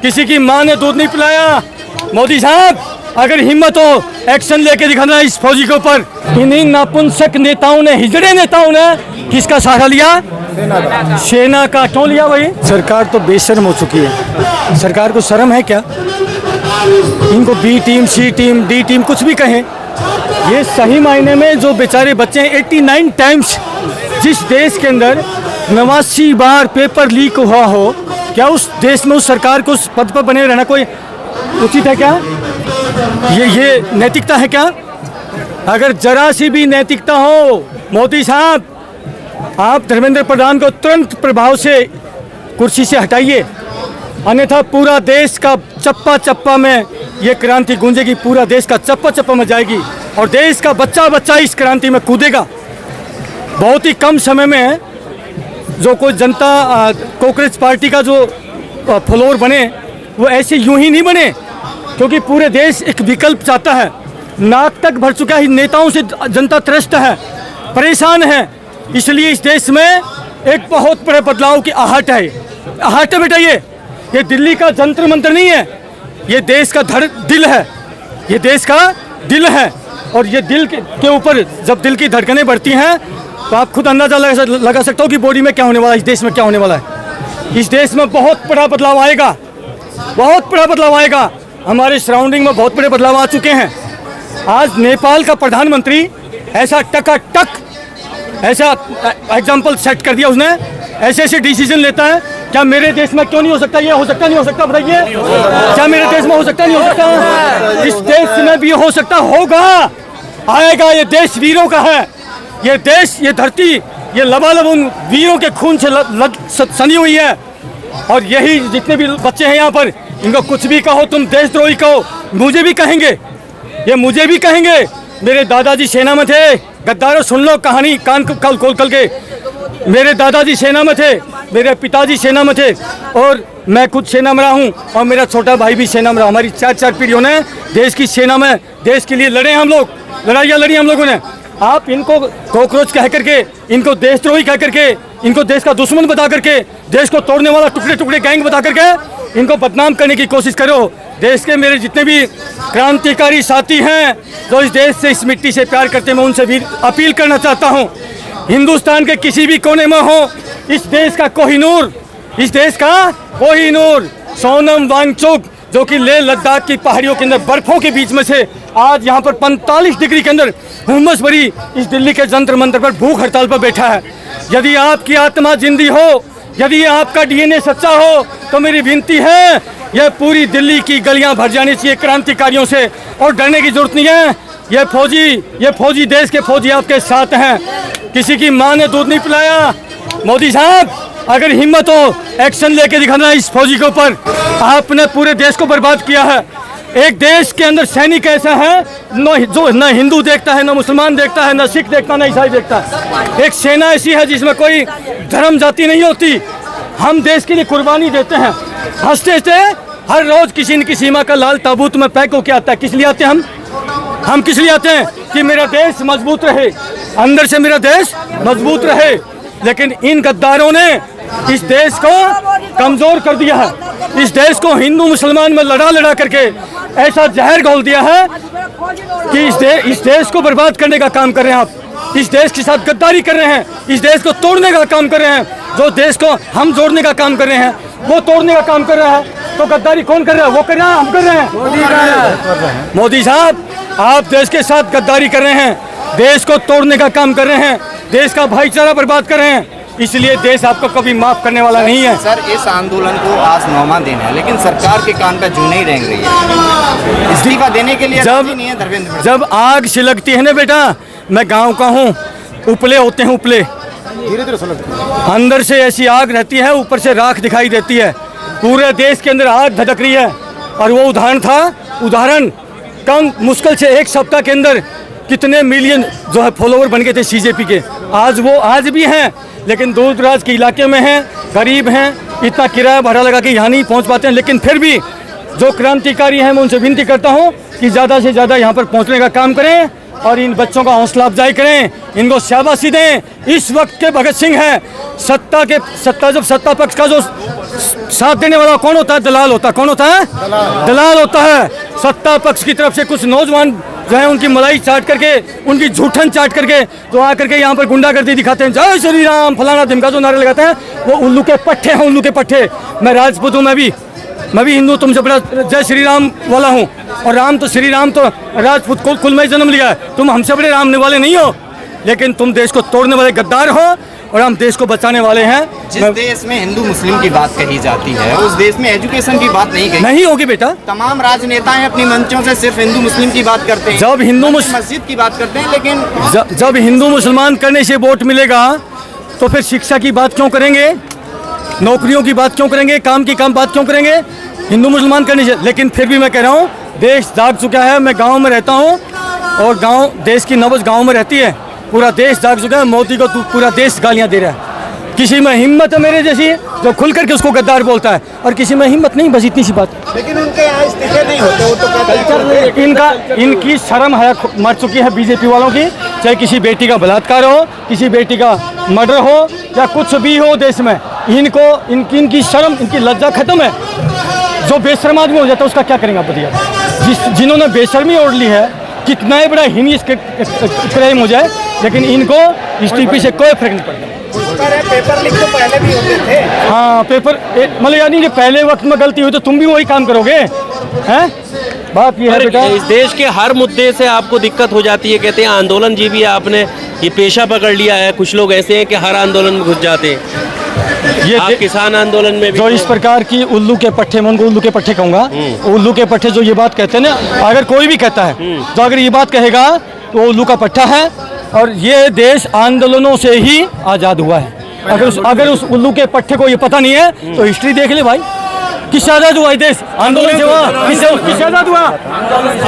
किसी की माँ ने दूध नहीं पिलाया। मोदी साहब अगर हिम्मत हो एक्शन लेके दिखाना इस फौजी के ऊपर। इन्हीं नापुंसक नेताओं ने, हिजड़े नेताओं ने किसका सहारा लिया? सेना का। क्यों लिया भाई? सरकार तो बेशर्म हो चुकी है। सरकार को शर्म है क्या? इनको बी टीम, सी टीम, डी टीम कुछ भी कहें, ये सही मायने में जो बेचारे बच्चे हैं 89 टाइम्स जिस देश के अंदर 89 बार पेपर लीक हुआ हो, क्या उस देश में उस सरकार को उस पद पर बने रहना कोई उचित है क्या? ये नैतिकता है क्या? अगर जरा सी भी नैतिकता हो, मोदी साहब आप धर्मेंद्र प्रधान को तुरंत प्रभाव से कुर्सी से हटाइए, अन्यथा पूरा देश का चप्पा चप्पा में ये क्रांति गूंजेगी, पूरा देश का चप्पा चप्पा में जाएगी और देश का बच्चा बच्चा इस क्रांति में कूदेगा। बहुत ही कम समय में जो कोई जनता कांग्रेस पार्टी का जो फ्लोर बने वो ऐसे यूं ही नहीं बने, क्योंकि पूरे देश एक विकल्प चाहता है। नाक तक भर चुका है, नेताओं से जनता त्रस्त है, परेशान है। इसलिए इस देश में एक बहुत बड़े बदलाव की आहट है। आहट है बेटा, ये दिल्ली का जंतर मंतर नहीं है, ये देश का दिल है, ये देश का दिल है। और ये दिल के ऊपर जब दिल की धड़कनें बढ़ती हैं तो आप खुद अंदाजा लगा सकते हो कि बॉडी में क्या होने वाला है, इस देश में क्या होने वाला है। इस देश में बहुत बड़ा बदलाव आएगा, बहुत बड़ा बदलाव आएगा। हमारे सराउंडिंग में बहुत बड़े बदलाव आ चुके हैं। आज नेपाल का प्रधानमंत्री ऐसा टकाटक ऐसा एग्जाम्पल सेट कर दिया उसने, ऐसे ऐसे डिसीजन लेता है। क्या मेरे देश में क्यों नहीं हो सकता? ये हो सकता नहीं हो सकता? बताइए, क्या मेरे देश में हो सकता नहीं हो सकता? इस देश में भी हो सकता, होगा, आएगा। ये देश वीरों का है, ये देश, ये धरती, ये लबालब उन वीरों के खून से सनी हुई है। और यही जितने भी बच्चे हैं यहाँ पर, इनको कुछ भी कहो, तुम देशद्रोही कहो, मुझे भी कहेंगे, ये मुझे भी कहेंगे। मेरे दादाजी सेना में थे, गद्दारों सुन लो कहानी कान खोल के। मेरे दादाजी सेना में थे, मेरे पिताजी सेना में थे और मैं खुद सेना में रहा हूँ और मेरा छोटा भाई भी सेना में रहा। हमारी 4 पीढ़ियों ने देश की सेना में देश के लिए लड़े। हम लोग लड़ाइयाँ लड़ी हम लोगों ने। आप इनको कॉकरोच कह करके, इनको देशद्रोही कह करके, इनको देश का दुश्मन बता करके, देश को तोड़ने वाला टुकड़े टुकड़े गैंग बता करके इनको बदनाम करने की कोशिश करो। देश के मेरे जितने भी क्रांतिकारी साथी हैं जो इस देश से, इस मिट्टी से प्यार करते हैं, मैं उनसे भी अपील करना चाहता हूँ, हिंदुस्तान के किसी भी कोने में हो, इस देश का कोहिनूर, इस देश का कोहिनूर सोनम वांगचुक, जो कि लेह लद्दाख की पहाड़ियों के अंदर बर्फों के बीच में से आज यहाँ पर 45 डिग्री के अंदर हुम्मस भरी इस दिल्ली के जंतर मंतर पर भूख हड़ताल पर बैठा है। यदि आपकी आत्मा जिंदी हो, यदि आपका डीएनए सच्चा हो, तो मेरी विनती है, यह पूरी दिल्ली की गलियां भर जानी चाहिए क्रांतिकारियों से और डरने की जरूरत नहीं है। ये फौजी देश के फौजी आपके साथ हैं। किसी की माँ ने दूध नहीं पिलाया। मोदी साहब अगर हिम्मत हो एक्शन लेके दिखाना इस फौजी के ऊपर। आपने पूरे देश को बर्बाद किया है। एक देश के अंदर सैनिक ऐसा है जो न हिंदू देखता है, न मुसलमान देखता है, न सिख देखता, न ईसाई देखता है। एक सेना ऐसी है जिसमें कोई धर्म जाति नहीं होती। हम देश के लिए कुर्बानी देते हैं, हंसते हंसते हर रोज किसी न किसी माँ का लाल ताबूत में पैक होके आता है। किस लिए आते हैं हम किस लिए आते हैं? कि मेरा देश मजबूत रहे, अंदर से मेरा देश मजबूत रहे। लेकिन इन गद्दारों ने इस देश को कमजोर कर दिया है। इस देश को हिंदू मुसलमान में लड़ा करके ऐसा जहर घोल दिया है कि इस देश को बर्बाद करने का काम कर रहे हैं आप। इस देश के साथ गद्दारी कर रहे हैं, इस देश को तोड़ने का काम कर रहे हैं। जो देश को हम जोड़ने का काम कर रहे हैं वो तोड़ने का काम कर रहा है। तो गद्दारी कौन कर रहा है? वो कर रहा है, हम कर रहे हैं, मोदी कर रहा है। मोदी साहब आप देश के साथ गद्दारी कर रहे हैं, देश को तोड़ने का काम कर रहे हैं, देश का भाईचारा बर्बाद कर रहे हैं। इसलिए देश आपको कभी माफ करने वाला नहीं है। सर इस आंदोलन को आज 9वां दिन है, लेकिन सरकार के कान पे जू नहीं रेंग रही है। इस्तीफा देने के लिए नहीं है धर्मेंद्र। जब आग सिलगती है ना बेटा, मैं गांव का हूँ, उपले होते हैं, उपले धीरे धीरे सुलगती, अंदर से ऐसी आग रहती है, ऊपर से राख दिखाई देती है। पूरे देश के अंदर आग धधक रही है। और वो उदाहरण कम मुश्किल से 1 सप्ताह के अंदर कितने मिलियन जो है फॉलोवर बन गए थे सीजेपी के। आज भी हैं, लेकिन दूर दराज के इलाके में हैं, गरीब हैं, इतना किराया भाड़ा लगा के यहाँ नहीं पहुँच पाते हैं। लेकिन फिर भी जो क्रांतिकारी हैं मैं उनसे विनती करता हूँ कि ज़्यादा से ज़्यादा यहाँ पर पहुँचने का काम करें, और इन बच्चों का हौसला अफजाई करें, इनको शाबाशी दें। इस वक्त के भगत सिंह हैं। जब सत्ता पक्ष का जो साथ देने वाला कौन होता है? दलाल होता है। कौन होता है? दलाल होता है। सत्ता पक्ष की तरफ से कुछ नौजवान जो है उनकी मलाई चाट करके, उनकी झूठन चाट करके तो आकर के यहाँ पर गुंडागर्दी दिखाते हैं, जय श्री राम फलाना ढिमका जो नारे लगाते हैं, वो उल्लू के पट्टे हैं, उल्लू के पट्टे। मैं राजपूत हूँ, मैं भी हिंदू तुमसे बड़ा जय श्री राम वाला हूँ। और राम तो श्री राम तो राजपूत कुल में जन्म लिया है। तुम हमसे बड़े राम वाले नहीं हो, लेकिन तुम देश को तोड़ने वाले गद्दार हो और हम देश को बचाने वाले हैं। जिस देश में हिंदू मुस्लिम की बात कही जाती है, उस देश में एजुकेशन की बात नहीं होगी बेटा। तमाम राजनेताएं अपनी मंचों से सिर्फ हिंदू मुस्लिम की बात करते हैं, जब हिंदू मस्जिद की बात करते हैं, लेकिन जब हिंदू मुसलमान करने से वोट मिलेगा तो फिर शिक्षा की बात क्यों करेंगे, नौकरियों की बात क्यों करेंगे, काम की बात क्यों करेंगे हिंदू मुसलमान करने से। लेकिन फिर भी मैं कह रहा हूँ देश जाग चुका है। मैं गाँव में रहता हूँ और गाँव, देश की नब्ज़ गाँव में रहती है। पूरा देश जाग चुका है। मोदी को पूरा देश गालियाँ दे रहा है। किसी में हिम्मत है मेरे जैसी जो खुल करके उसको गद्दार बोलता है, और किसी में हिम्मत नहीं, बस इतनी सी बात। लेकिन उनके यहाँ इस्तीफे नहीं होते, वो तो कहते हैं इनकी शर्म है मर चुकी है बीजेपी वालों की। चाहे किसी बेटी का बलात्कार हो, किसी बेटी का मर्डर हो, या कुछ भी हो देश में, इनकी शर्म, इनकी लज्जा खत्म है। जो बेशर्म आदमी हो जाता है उसका क्या करेंगे आप बताइए। जिन्होंने बेशर्मी ओढ़ ली है, कितना ही बड़ा हीनियस क्राइम हो जाए, लेकिन इनको इस्तीफे से कोई फर्क नहीं पड़ता। पेपर लीक तो पहले भी होते थे। हाँ, पेपर मतलब यानी कि पहले वक्त में गलती हुई तो तुम भी वही काम करोगे, हैं? बात ये है बेटा, इस देश के हर मुद्दे से आपको दिक्कत हो जाती है। कहते हैं आंदोलन जी भी आपने ये पेशा पकड़ लिया है। कुछ लोग ऐसे हैं कि हर आंदोलन में घुस जाते हैं। ये किसान आंदोलन में भी जो इस प्रकार की उल्लू के पट्टे, मैं उनको उल्लू के पट्टे कहूँगा, उल्लू के पट्टे जो ये बात कहते हैं ना, अगर कोई भी कहता है तो अगर ये बात कहेगा तो उल्लू का पट्टा है। और ये देश आंदोलनों से ही आज़ाद हुआ है। अगर उस उल्लू के पट्टे को ये पता नहीं है तो हिस्ट्री देख ले भाई, किससे आज़ाद हुआ ये देश? आंदोलन से हुआ। किससे आज़ाद हुआ?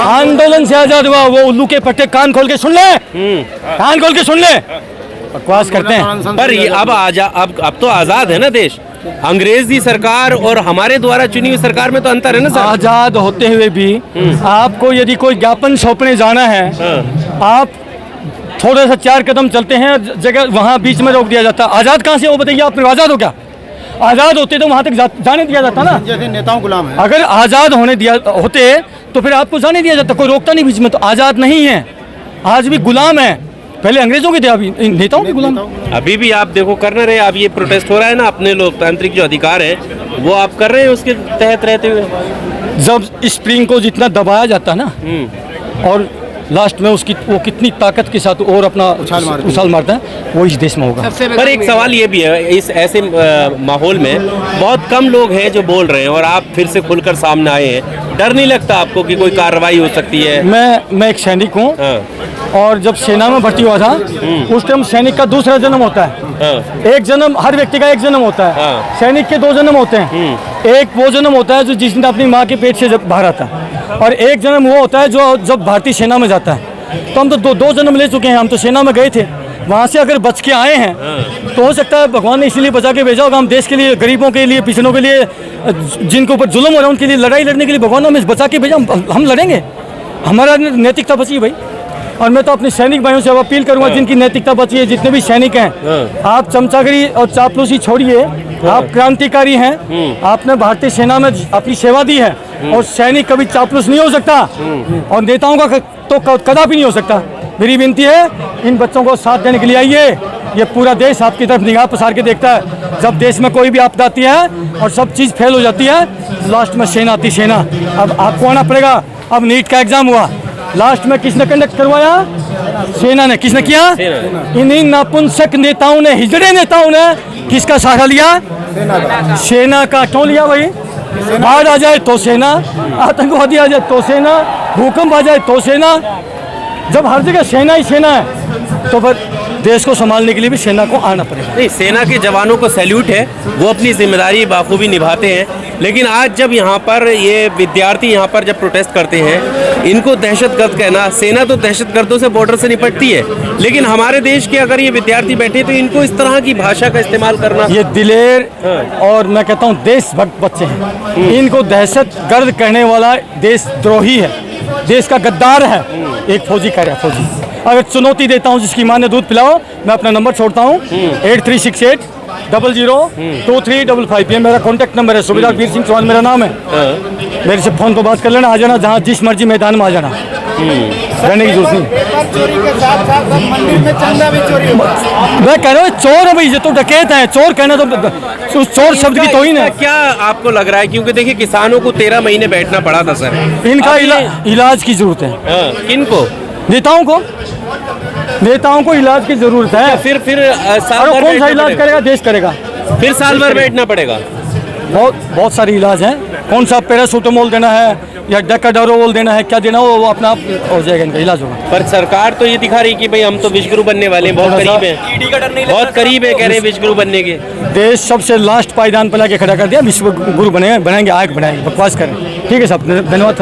आंदोलन से आज़ाद हुआ। वो उल्लू के पट्टे कान खोल के सुन ले, कान खोल के सुन ले। बकवास करते हैं। पर ये अब तो आज़ाद है ना देश। अंग्रेजी सरकार और हमारे द्वारा चुनी हुई सरकार में तो अंतर है ना सर। आज़ाद होते हुए भी आपको यदि कोई ज्ञापन सौंपने जाना है, आप थोड़ा सा 4 कदम चलते हैं, जगह वहाँ बीच में रोक दिया जाता है। आज़ाद कहाँ से हो बताइए? आप आज़ाद हो क्या? आज़ाद होते तो वहाँ तक जाने दिया जाता ना। जैसे नेताओं गुलाम है। अगर आज़ाद होते तो फिर आपको जाने दिया जाता, कोई रोकता नहीं बीच में। तो आज़ाद नहीं है, आज भी गुलाम है। पहले अंग्रेजों के थे, अभी नेताओं के गुलाम। अभी भी आप देखो कर ना रहे। अब ये प्रोटेस्ट हो रहा है ना, अपने लोकतांत्रिक जो अधिकार है वो आप कर रहे हैं उसके तहत रहते हुए। जब स्प्रिंग को जितना दबाया जाता है ना, और लास्ट में वो कितनी ताकत के साथ और अपना उछाल मारता है, वो इस देश में होगा। पर एक सवाल ये भी है, इस ऐसे माहौल में बहुत कम लोग हैं जो बोल रहे हैं और आप फिर से खुलकर सामने आए हैं। डर नहीं लगता आपको कि कोई कार्रवाई हो सकती है? मैं एक सैनिक हूँ, और जब सेना में भर्ती हुआ था उस टाइम सैनिक का दूसरा जन्म होता है। एक जन्म, हर व्यक्ति का एक जन्म होता है। सैनिक के 2 जन्म होते हैं। एक वो जन्म होता है जो जिसने अपनी माँ के पेट से जब बाहर आता है, और एक जन्म वो होता है जो जब भारतीय सेना में जाता है। तो हम तो दो जन्म ले चुके हैं। हम तो सेना में गए थे, वहाँ से अगर बच के आए हैं तो हो सकता है भगवान ने इसलिए बचा के भेजा होगा। हम देश के लिए, गरीबों के लिए, पिछड़ों के लिए, जिनके ऊपर जुल्म हो रहा है उनके लिए लड़ाई लड़ने के लिए भगवान ने हमें बचा के भेजा। हम लड़ेंगे, हमारा नैतिकता बची भाई। और मैं तो अपने सैनिक भाइयों से अपील करूंगा, जिनकी नैतिकता बची है, जितने भी सैनिक हैं, आप चमचागिरी और चापलूसी छोड़िए। आप क्रांतिकारी हैं, आपने भारतीय सेना में अपनी सेवा दी है, और सैनिक कभी चापलूस नहीं हो सकता, और नेताओं का तो कदापि नहीं हो सकता। मेरी विनती है, इन बच्चों को साथ देने के लिए आइए। ये पूरा देश आपकी तरफ निगाह पसार के देखता है। जब देश में कोई भी आपदा आती है और सब चीज़ फेल हो जाती है, लास्ट में सेना आती, सेना। अब आपको आना पड़ेगा। अब नीट का एग्जाम हुआ, लास्ट में किसने कंडक्ट करवाया? सेना ने। किसने किया? इन्हीं नापुंसक नेताओं ने, हिजड़े नेताओं ने किसका सहारा लिया? सेना का। क्यों लिया भाई? बाढ़ आ जाए तो सेना, आतंकवादी आ जाए तो सेना, भूकंप आ जाए तो सेना। जब हर जगह सेना ही सेना है तो फिर देश को संभालने के लिए भी सेना को आना पड़ेगा। नहीं, सेना के जवानों को सैल्यूट है, वो अपनी जिम्मेदारी बाखूबी निभाते हैं। लेकिन आज जब यहाँ पर ये विद्यार्थी यहाँ पर जब प्रोटेस्ट करते हैं, इनको दहशतगर्द कहना, सेना तो दहशतगर्दों से बॉर्डर से निपटती है, लेकिन हमारे देश के अगर ये विद्यार्थी बैठे तो इनको इस तरह की भाषा का इस्तेमाल करना। ये दिलेर और मैं कहता हूँ देशभक्त बच्चे हैं। इनको दहशतगर्द कहने वाला देशद्रोही है, देश का गद्दार है। एक फौजी कह रहा है, फौजी अगर चुनौती देता हूँ जिसकी माँ ने दूध पिलाओ, मैं अपना नंबर छोड़ता हूँ 8368002355। ये मेरा कॉन्टैक्ट नंबर है। सुबेदार वीर सिंह चौहान मेरा नाम है। मेरे से फ़ोन पर बात कर लेना, आ जाना जहाँ जिस मर्जी मैदान में आ जाना, रहने की जरूरत नहीं। चोरी के साथ साथ अब मंदिर में चंदा भी चोरी होता है। मैं कह रहा हूँ चोर है भाई, ये तो डकैत है। चोर कहना तो उस चोर शब्द की तोहीन है। क्या आपको लग रहा है, क्योंकि देखिए किसानों को 13 महीने बैठना पड़ा था सर, इनका इलाज की जरूरत है। किनको? नेताओं को इलाज की जरूरत है। फिर साल और भर कौन सा बैठना इलाज पड़ेगा? करेगा? देश करेगा। फिर साल भर बैठना पड़ेगा। बहुत सारे इलाज हैं। कौन सा पैरासूटामोल देना है या डेकाडोरोल देना है, क्या देना हो, वो अपना आप हो जाएगा, इनका इलाज होगा। पर सरकार तो ये दिखा रही कि भाई हम तो विश्वगुरु बनने वाले हैं, बहुत करीब है, बहुत करीब है, कह रहे हैं विश्वगुरु बनने के। देश सबसे लास्ट पायदान पर लाके खड़ा कर दिया, विश्व गुरु बनाएंगे, आग बनाएंगे, बकवास करें। ठीक है साहब, धन्यवाद।